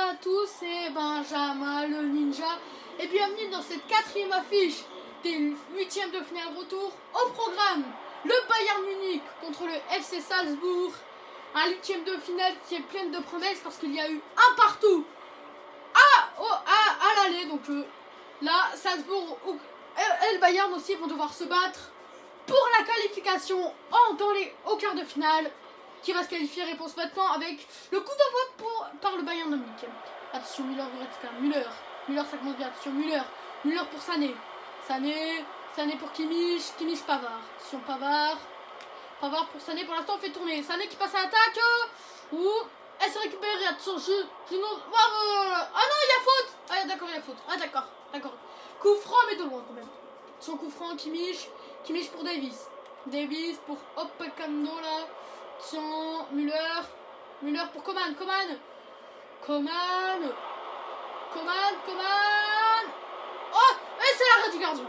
à tous, c'est Benjamin le Ninja et bienvenue dans cette quatrième affiche des huitièmes de finale retour. Au programme, le Bayern Munich contre le FC Salzbourg, un huitième de finale qui est pleine de promesses parce qu'il y a eu un partout à l'aller. Donc là, Salzbourg et le Bayern aussi vont devoir se battre pour la qualification au quart de finale, qui va se qualifier. Réponse maintenant avec le coup d'envoi par le Bayern de Munich. Attention, Müller, Goretzka, Müller, ça commence bien. Attention, Müller pour Sané, Sané pour Kimmich, Pavard. Attention, Pavard pour Sané. Pour l'instant, on fait tourner. Sané qui passe à l'attaque. Elle se récupère. Attention, ah non, il y a faute. Ah d'accord, il y a faute. Ah d'accord. Coup franc, mais de loin quand même. Attention, coup franc, Kimmich pour Davis pour Opekando là. Attention, Müller pour Coman. Oh, et c'est l'arrêt du gardien.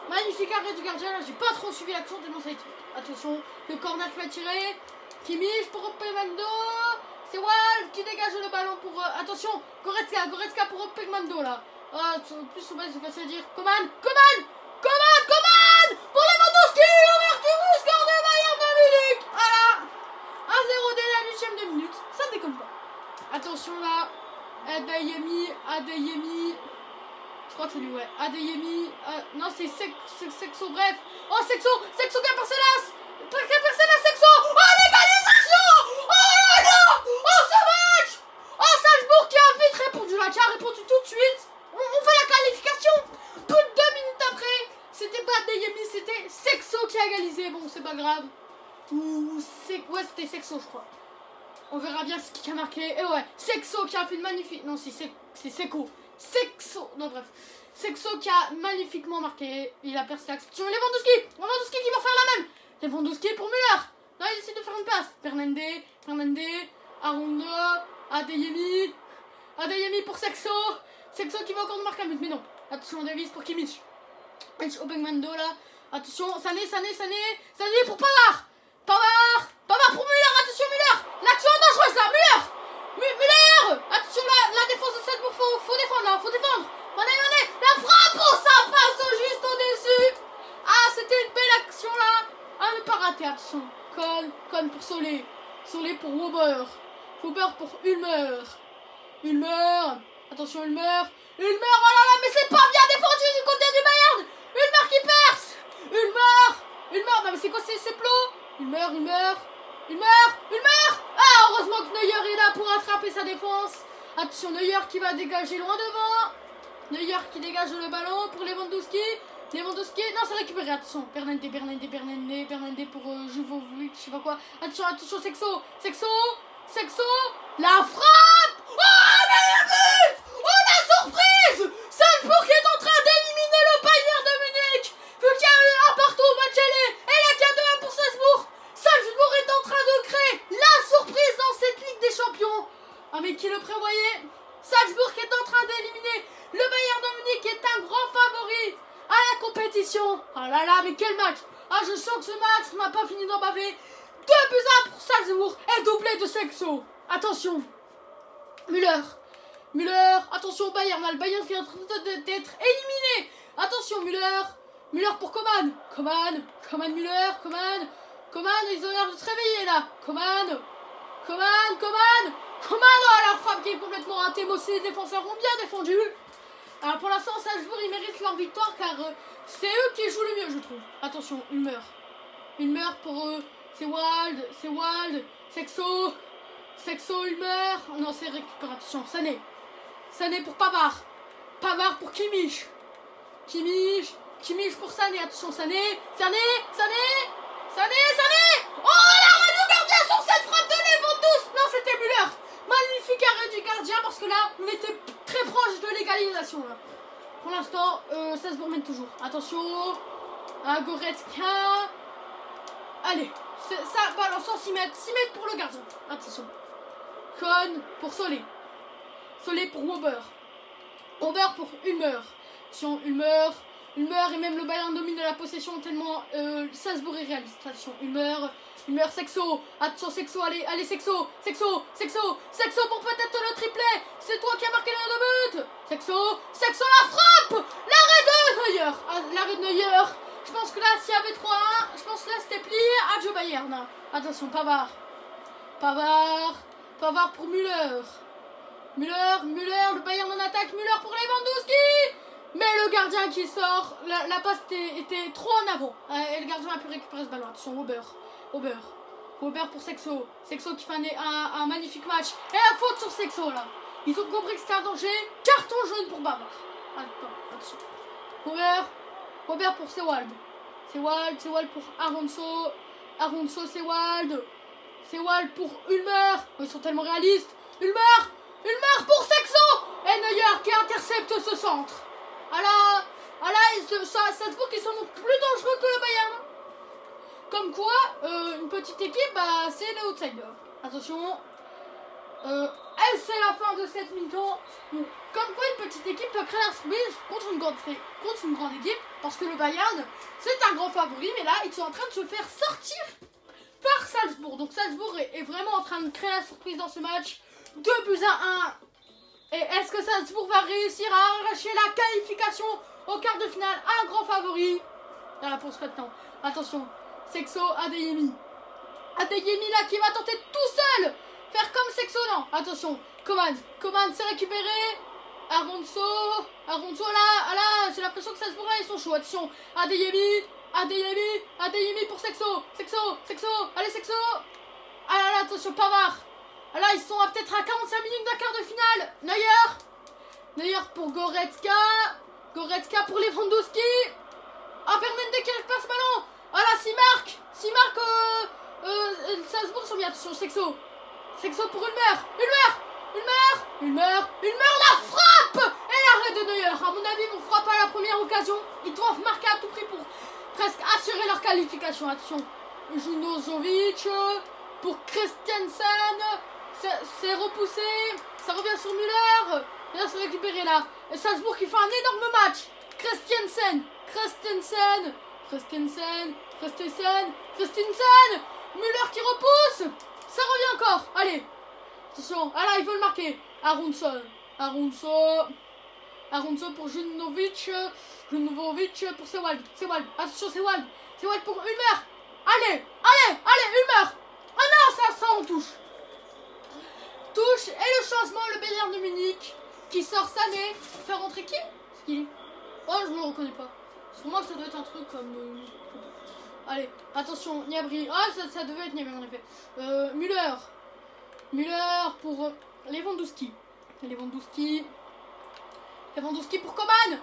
Magnifique arrêt du gardien. Là, j'ai pas trop suivi l'action tellement ça a été. Attention, le corner qui va tirer. Kimmich pour Opekando. C'est Wald qui dégage le ballon pour... attention, Goretzka pour Opekando là. En plus, c'est facile à dire. Coman pour Lewandowski. Ouverture, score de Bayern de Munich. Voilà, 1-0 dès la 8e de minute. Ça ne déconne pas. Attention là. Adeyemi. Je crois que c'est lui, ouais. Adeyemi. Non, c'est Sexo, bref. Oh, Sexo qui a Parcellas. Sexo. Oh, l'égalisation. Oh là là. Oh, ce match. Oh, Salzbourg qui a vite répondu là, qui a répondu tout de suite. On fait la qualification. Plus de 2 minutes après, c'était pas Adeyemi, c'était Sexo qui a égalisé. Bon, c'est pas grave. Ouais, c'était Sexo, je crois. On verra bien ce qui a marqué. Et ouais, Sexo qui a fait une magnifique... Non, c'est Seco. Sexo. Non, bref. Sexo qui a magnifiquement marqué. Il a percé l'action. Lewandowski qui va faire la même. Lewandowski pour Müller. Là, il essaie de faire une passe. Fernandez. Arunda. Adeyemi pour Sexo. Sexo qui va encore nous marquer un but. Mais non. Attention, Davis pour Kimmich. Opekando là. Attention, Sané pour Pavard pour Müller. Attention, Müller. L'action est dangereuse là. Müller. Attention, la défense de Salzbourg. Faut défendre là. Mané. La frappe. Oh, ça passe juste au-dessus. Ah, c'était une belle action là. Ah, mais pas raté. Attention. Con pour Solé pour Wöber pour Ulmer. Attention, Ulmer. Oh là là, mais c'est pas bien défendu du côté du Bayern. Ulmer qui perce. Ulmer. Mais c'est quoi ces plots? Ulmer. Ah, heureusement que Neuer est là pour attraper sa défense. Attention, Neuer qui va dégager loin devant. Neuer qui dégage le ballon pour Lewandowski. Non, c'est récupéré. Attention, Bernende pour Juvovic, je sais pas quoi. Attention, Sexo. La frappe. Oh, mais le but. Oh, la surprise. Salzbourg qui est en train d'éliminer le Bayern de Munich. Vu qu'il y a eu un partout au match aller. Et là, qu'il y a 2-1 pour Salzbourg. Salzbourg est en train de créer la surprise dans cette Ligue des Champions. Ah, mais qui le prévoyait? Salzbourg qui est en train d'éliminer le Bayern de Munich, qui est un grand favori à la compétition. Ah là là, mais quel match. Ah, je sens que ce match n'a pas fini d'en baver. 2-1 pour Salzbourg et doublé de Sexo. Attention, Müller. Attention, Bayern qui est en train d'être éliminé. Attention, Müller pour Coman, Müller. Ils ont l'air de se réveiller là. Coman. Oh, la frappe qui est complètement ratée. Mais aussi les défenseurs ont bien défendu. Alors pour l'instant, Salzbourg, ils méritent leur victoire car c'est eux qui jouent le mieux, je trouve. Attention, Ulmer pour c'est Wald. Sexo, Ulmer. Oh non, c'est récupération. Sané pour Pavard pour Kimmich pour Sané. Attention, Sané. Oh, l'arrêt du gardien sur cette frappe de Lewandowski. Non, c'était Müller. Magnifique arrêt du gardien parce que là, on était très proche de l'égalisation là. Pour l'instant, Salzbourg mène toujours. Attention, Goretzka. Allez, ça balance en 6 mètres pour le gardien. Attention. Con pour Solé pour Wöber pour Ulmer. Attention, Ulmer Ulmer et même le Bayern domine la possession tellement Salzbourg est réaliste. Attention, Ulmer, Sexo. Attention, Sexo, allez, Sexo pour peut-être le triplé. C'est toi qui as marqué le but. Sexo, la frappe. L'arrêt de Neuer. Je pense que là, s'il y avait 3-1, je pense que là, c'était plié. Adieu Bayern. Attention, Pavard pour Müller. Le Bayern en attaque. Müller pour Lewandowski. Mais le gardien qui sort, la passe était trop en avant. Et le gardien a pu récupérer ce ballon. Attention, Weber pour Sexo. Sexo qui fait un magnifique match. Et la faute sur Sexo là. Ils ont compris que c'était un danger. Carton jaune pour Bavard. Attention. Weber pour Sewald. Sewald pour Aronso. Sewald pour Ulmer. Ils sont tellement réalistes. Ulmer pour Sexo. Et Neuer qui intercepte ce centre. Salzbourg qui sont plus dangereux que le Bayern. Comme quoi, une petite équipe, c'est les outsiders. Attention. Et c'est la fin de cette mi-temps. Comme quoi, une petite équipe peut créer la surprise contre une grande équipe. Parce que le Bayern, c'est un grand favori. Mais là, ils sont en train de se faire sortir par Salzbourg. Donc Salzbourg est vraiment en train de créer la surprise dans ce match. 2-1. Et est-ce que Salzbourg va réussir à arracher la qualification au quart de finale? Un grand favori. Dans la pause maintenant. Attention. Sexo, Adeyemi là qui va tenter tout seul. Faire comme Sexo, non. Attention. Coman s'est récupéré. Aronso là, j'ai l'impression que Salzbourg là, ils sont chauds. Attention. Adeyemi pour Sexo. Allez Sexo. Attention, Pavard. Là, ils sont peut-être à 45 minutes d'un quart de finale. Neuer pour Goretzka pour Lewandowski. Bernende qui récupère ce ballon. S'il marque Salzbourg sont bien. Attention, Sexo pour Ulmer, la frappe. Et l'arrêt de Neuer. À mon avis, ils vont frapper à la première occasion. Ils doivent marquer à tout prix pour presque assurer leur qualification. Attention, Junozovic pour Christensen. C'est repoussé. Ça revient sur Müller. Et là, c'est récupéré là. Et Salzbourg qui fait un énorme match. Christensen. Müller qui repousse. Ça revient encore. Allez. Attention. Ils veulent marquer. Aronso pour Junovic pour Sewald. Attention, Sewald pour Ulmer. Allez, Ulmer. Ça en touche. Et le changement, le Bayern de Munich qui sort Sané. Faire rentrer qui? C'est qui? Oh, je me reconnais pas. Pour moi, ça doit être un truc comme... Allez, attention, Gnabry. Ça devait être Gnabry en effet. Müller pour Lewandowski pour Coman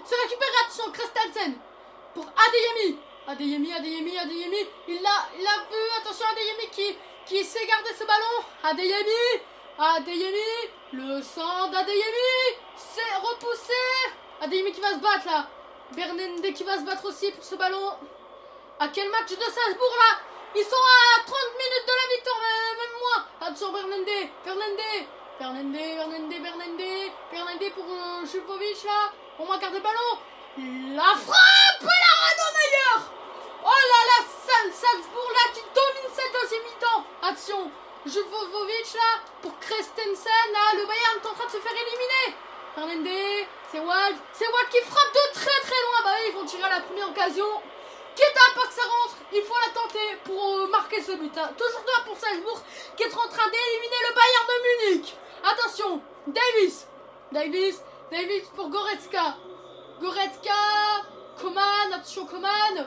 c'est récupéré. Attention, Christensen pour Adeyemi. Il l'a vu. Attention, Adeyemi qui sait garder ce ballon. Adeyemi, le sang d'Adeyemi, c'est repoussé. Adeyemi qui va se battre là. Bernende qui va se battre aussi pour ce ballon. À quel match de Salzbourg là? Ils sont à 30 minutes de la victoire, même moins. Attention, Bernende pour Juvovic là. On va garder le ballon. La frappe, la de Neuer. Oh là, Salzbourg là qui domine cette deuxième mi-temps. Attention, Juvovic là pour Christensen là. Le Bayern est en train de se faire éliminer. Bernende, c'est Wald qui frappe de très loin. Oui, ils vont tirer à la première occasion. Quitte à pas que ça rentre, il faut la tenter pour marquer ce but. Toujours 2 pour Salzbourg qui est en train d'éliminer le Bayern de Munich. Attention, Davis pour Goretzka, Coman, attention Coman.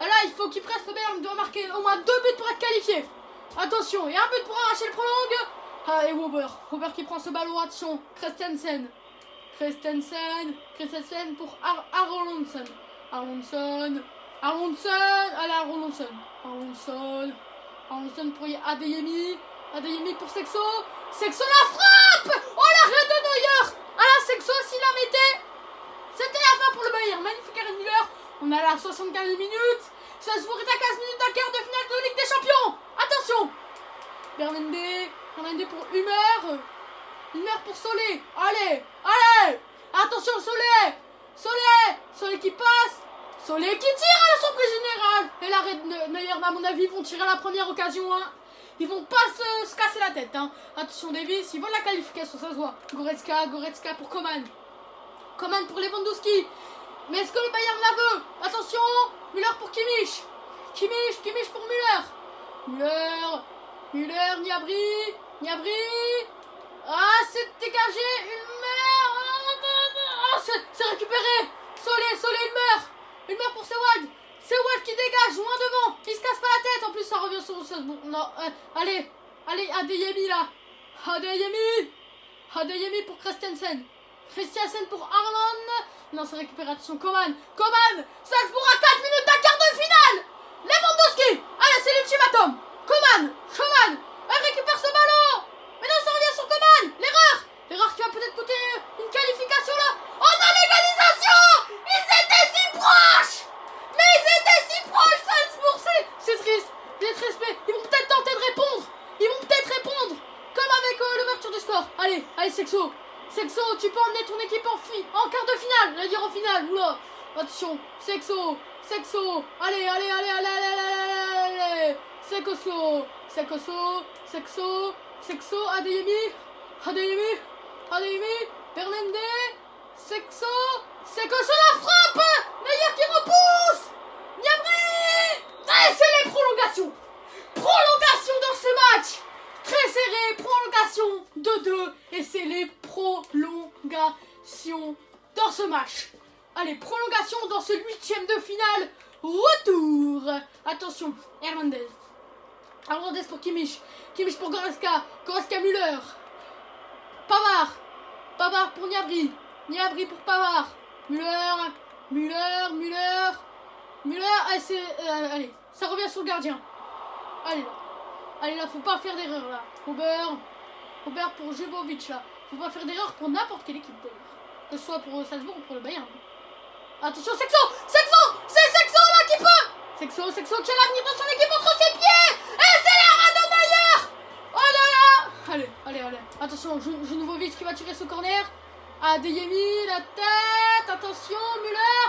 Là, il faut qu'il presse le Bayern, il doit marquer au moins 2 buts pour être qualifié. Attention, et un but pour arracher le prolongue. Et Weber qui prend ce ballon, attention, Christensen pour Aronsson. Aronsson pour Adeyemi pour Sexo. La frappe. Oh, l'arrêt de Neuer. Sexo, s'il la mettait, c'était la fin pour le Bayern. Magnifique arrêt de Müller. On a la 75 minutes. Salzbourg est à 15 minutes d'un quart de finale de Ligue des Champions. Attention. Bernende pour Ulmer pour Solé. Allez. Attention, Solé. Solé qui passe. Solé qui tire à la surprise générale. Et l'arrêt de Neuer, à mon avis, vont tirer à la première occasion. Hein. Ils vont pas se casser la tête. Hein. Attention, Davis, ils veulent la qualification, ça se voit. Goretzka pour Coman. Coman pour Lewandowski. Mais est-ce que le Bayern la veut? Attention, Müller pour Kimmich. Kimmich pour Müller. Gnabry. Ah, c'est dégagé. C'est récupéré. Solé, il meurt pour Sewald. Sewald qui dégage, loin devant. Il se casse pas la tête. En plus, ça revient sur Salzbourg. Non, allez, Adeyemi là. Adeyemi pour Christensen pour Haaland. Non, c'est récupération. Coman. Salzbourg à 4 minutes d'un quart de finale. Lewandowski. Allez, c'est l'ultimatum. Coman. Elle récupère ce ballon. Mais non, ça revient sur Coman. L'erreur qui va peut-être coûter une qualification là. On a l'égalisation. Ils étaient si proches. Salzbourg, c'est triste. Mais ils vont peut-être tenter de répondre. Comme avec l'ouverture du score. Allez, Sexo, tu peux emmener ton équipe en quart de finale. Je vais dire en finale. Oula. Attention, Sexo. Allez. Sexo, Adeyemi, Bernende, Sexo, la frappe. Neuer qui repousse. Gnabry. C'est les prolongations. Dans ce match. Très serré, prolongation 2-2. Et c'est les prolongations dans ce match. Allez, prolongation dans ce 8e de finale. Retour. Attention, Hernandez pour Kimmich pour Goretzka Müller. Pavard pour Gnabry pour Pavard. Müller. Allez, ça revient sur le gardien. Allez là, faut pas faire d'erreur là. Robert pour Jovovic là. Faut pas faire d'erreur pour n'importe quelle équipe d'ailleurs. Que ce soit pour Salzbourg ou pour le Bayern. Attention, Sexo c'est Sexo là qui peut. Sexo qui a l'avenir dans son équipe entre ses pieds. Et c'est l'erreur de Neuer. Oh là là. Allez. Attention, Jovovic qui va tirer ce corner. Adeyemi, la tête. Attention, Müller.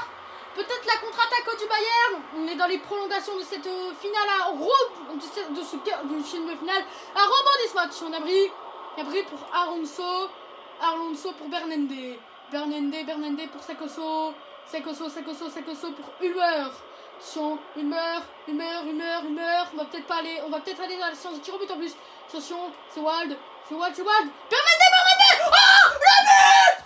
Peut-être la contre-attaque du Bayern. On est dans les prolongations de cette finale de ce film de finale à rebondissement. Attention, Gnabry pour Alonso pour Bernende pour Sekoso pour Ulmer. Attention, Ulmer. On va peut-être aller dans la séance de tir au but en plus. Attention, c'est Wald. Bernende. Oh,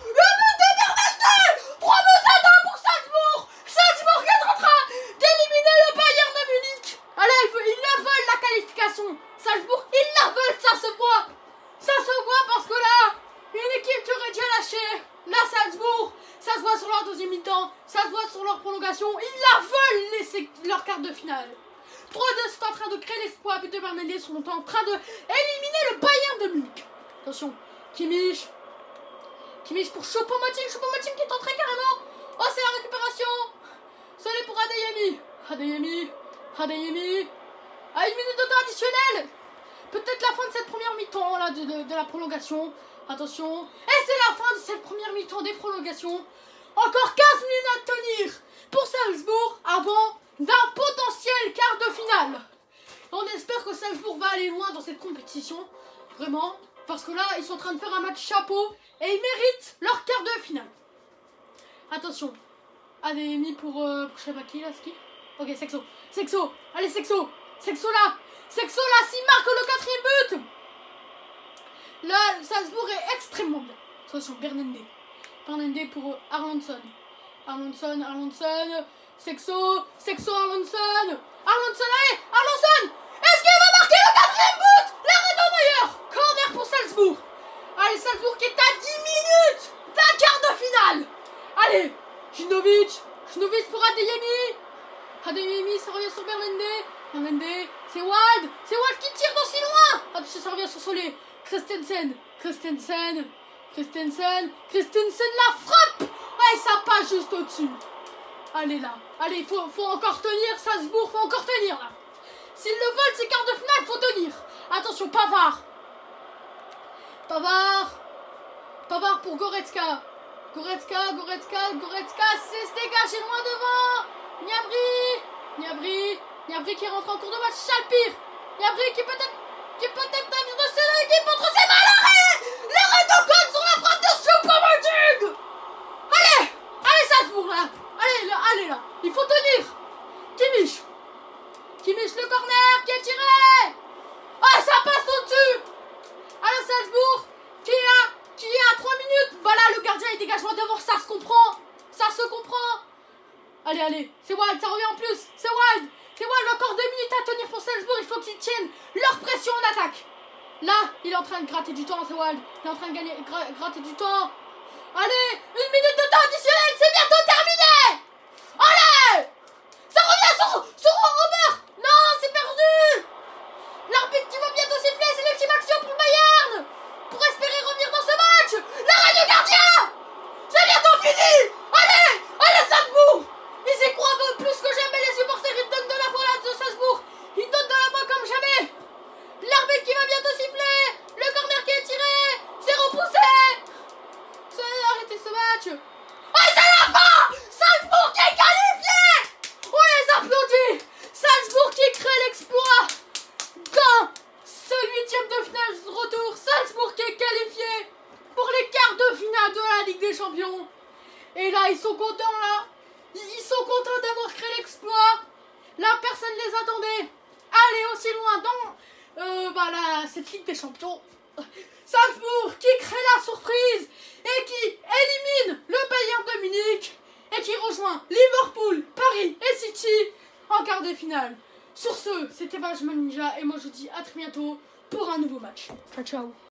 le but de Bernende. 3 buts à 2 pour Salzbourg qui est en train d'éliminer le Bayern de Munich. Allez, ils la veulent la qualification. Salzbourg, ils la veulent, ça se voit parce que là, une équipe qui aurait déjà lâché. Là, Salzbourg, ça se voit sur leur deuxième mi-temps, ça se voit sur leur prolongation. Ils la veulent laisser leur quart de finale. 3-2 sont en train de créer l'espoir. But de Bernende sont en train de éliminer le Bayern de Munich. Attention, Kimmich pour Choupo-Moting qui est entré carrément. Oh, c'est la récupération. Solé pour Adeyemi. À 1 minute de temps additionnel. Peut-être la fin de cette première mi-temps là, de la prolongation. Attention. Et c'est la fin de cette première mi-temps des prolongations. Encore 15 minutes à tenir pour Salzbourg avant d'un potentiel quart de finale. On espère que Salzbourg va aller loin dans cette compétition. Vraiment. Parce que là, ils sont en train de faire un match chapeau. Et ils méritent leur quart de finale. Attention. Adeyemi pour je sais pas qui là, ski. Ok, Sexo. Allez, Sexo là, s'il marque le 4e but. Là, Salzbourg est extrêmement bien. Attention, Bernende pour Arlandsson. Sexo, Arlandsson. Allez, Arlandsson. Est-ce qu'il va marquer le 4e but? L'arrêt de Neuer. Corner pour Salzbourg. Allez, Salzbourg qui est à 10 minutes d'un quart de finale. Allez, Jinovic pour Adeyemi, ça revient sur Bernende, c'est Wald qui tire dans si loin. Attention, ça revient sur Solé. Christensen, la frappe. Ouais, ça passe juste au-dessus. Allez là, il faut encore tenir, Salzbourg, faut encore tenir là. S'ils le veulent, ces quarts de finale, faut tenir. Attention, Pavard pour Goretzka. Goretzka, c'est se dégager loin devant. Gnabry qui rentre en cours de match. Chalpire. Gnabry qui peut-être avenir de cette équipe contre ses mains. L'arrêt de code sur la frappe de Choupo-Moting. Allez Salzbourg là. Allez là. Il faut tenir. Kimmich le corner qui est tiré. Ah, ça passe au-dessus. Alors Salzbourg qui a 3 minutes. Bah là, le gardien il dégage loin devant. Ça se comprend. Allez. C'est Wild, ça revient en plus. C'est Wild, encore 2 minutes à tenir pour Salzbourg. Il faut qu'ils tiennent leur pression en attaque. Là, il est en train de gratter du temps, c'est Wild. Il est en train de gratter du temps. Allez, 1 minute de temps additionnel. C'est bientôt terminé. Allez, ça revient sur Robert. Non, c'est perdu. L'arbitre qui va bientôt siffler. C'est l'ultime action pour le Bayern. Pour espérer revenir dans ce match. L'arrêt du gardien. C'est bientôt fini. Allez Salzbourg. Ils y croient plus que jamais, les supporters. Ils donnent de la voix là de Salzbourg. Ils donnent de la voix comme jamais. L'arbitre qui va bientôt siffler. Le corner qui est tiré. C'est repoussé. Arrêtez ce match. Ah, c'est la fin. Salzbourg qui est qualifié. On les applaudit. Salzbourg qui crée l'exploit dans ce 8e de finale de retour. Salzbourg qui est qualifié pour les quarts de finale de la Ligue des Champions. Et là, ils sont contents là. Ils sont contents d'avoir créé l'exploit. Là, personne ne les attendait. Aller aussi loin dans cette Ligue des Champions. Salzbourg qui crée la surprise et qui élimine le Bayern de Munich et qui rejoint Liverpool, Paris et City en quart de finale. Sur ce, c'était Benjamin Ninja et moi je vous dis à très bientôt pour un nouveau match. Ciao.